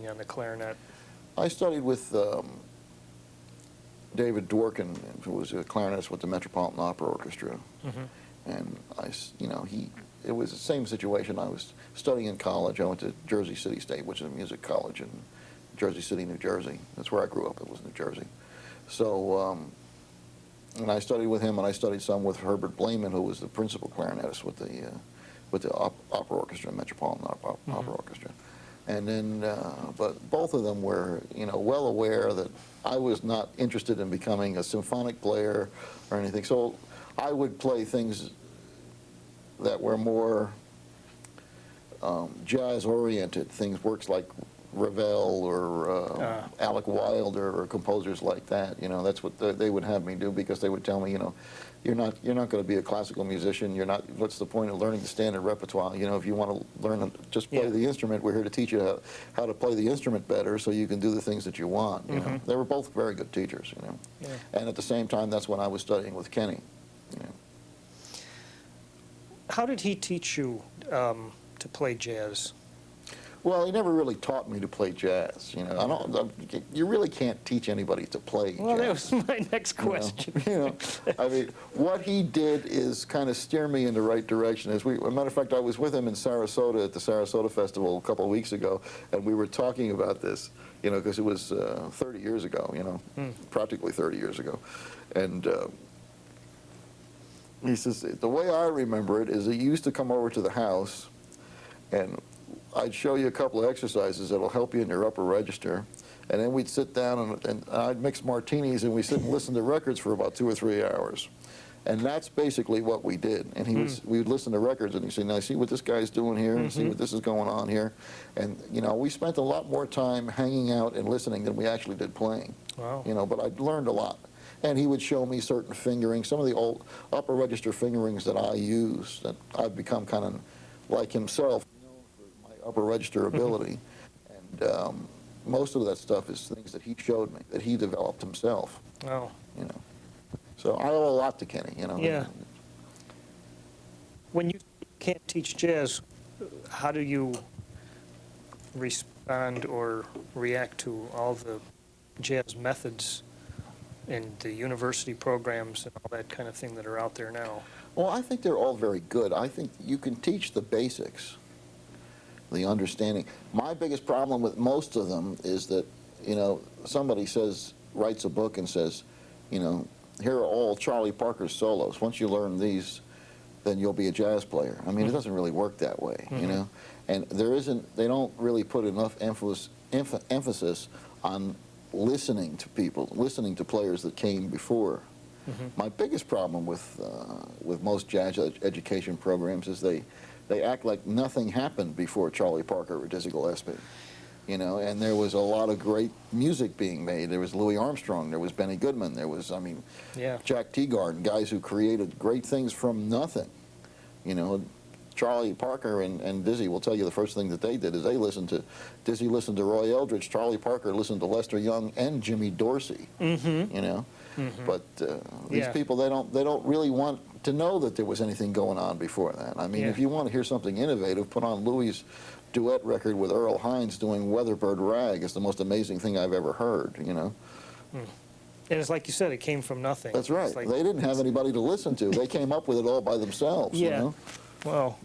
on the clarinet? I studied with David Dworkin, who was a clarinetist with the Metropolitan Opera Orchestra. And it was the same situation. I was studying in college. I went to Jersey City State, which is a music college in Jersey City, New Jersey. That's where I grew up. It was New Jersey. So, and I studied with him, and I studied some with Herbert Blayman, who was the principal clarinetist with the opera orchestra, Metropolitan Opera Orchestra. And then, but both of them were, well aware that I was not interested in becoming a symphonic player or anything. So I would play things that were more jazz-oriented, works like Ravel or Alec Wilder or composers like that. That's what they would have me do, because they would tell me, you're not going to be a classical musician. What's the point of learning the standard repertoire? If you want to learn just play the instrument, we're here to teach you how to play the instrument better, so you can do the things that you want. They were both very good teachers. And at the same time, that's when I was studying with Kenny. How did he teach you to play jazz? Well, he never really taught me to play jazz. You really can't teach anybody to play jazz. Well, that was my next question. I mean, what he did is kind of steer me in the right direction. As a matter of fact, I was with him in Sarasota at the Sarasota Festival a couple of weeks ago, and we were talking about this, because it was 30 years ago, practically 30 years ago. And he says, the way I remember it is he used to come over to the house, and I'd show you a couple of exercises that'll help you in your upper register, and then we'd sit down and I'd mix martinis, and we'd sit and listen to records for about 2 or 3 hours. And that's basically what we did. And we would listen to records, and he'd say, now see what this guy's doing here, and see what this is going on here. And we spent a lot more time hanging out and listening than we actually did playing. Wow. But I learned a lot. And he would show me certain fingering, some of the old upper register fingerings that I use, that I've become kind of like himself, for my upper register ability. And most of that stuff is things that he showed me, that he developed himself. Oh. So I owe a lot to Kenny, Yeah. When you can't teach jazz, how do you respond or react to all the jazz methods and the university programs and all that kind of thing that are out there now? Well, I think they're all very good. I think you can teach the basics, the understanding. My biggest problem with most of them is that, somebody writes a book and says, here are all Charlie Parker's solos. Once you learn these, then you'll be a jazz player. I mean, it doesn't really work that way, And they don't really put enough emphasis on listening to people, listening to players that came before. My biggest problem with most jazz education programs is they act like nothing happened before Charlie Parker or Dizzy Gillespie. And there was a lot of great music being made. There was Louis Armstrong, there was Benny Goodman, there was, Jack Teagarden, guys who created great things from nothing. Charlie Parker and Dizzy will tell you the first thing that they did is Dizzy listened to Roy Eldridge, Charlie Parker listened to Lester Young and Jimmy Dorsey, But these people, they don't really want to know that there was anything going on before that. I mean, if you want to hear something innovative, put on Louis' duet record with Earl Hines doing Weatherbird Rag. It's the most amazing thing I've ever heard, And it's like you said, it came from nothing. That's right. They didn't have anybody to listen to. They came up with it all by themselves, Well,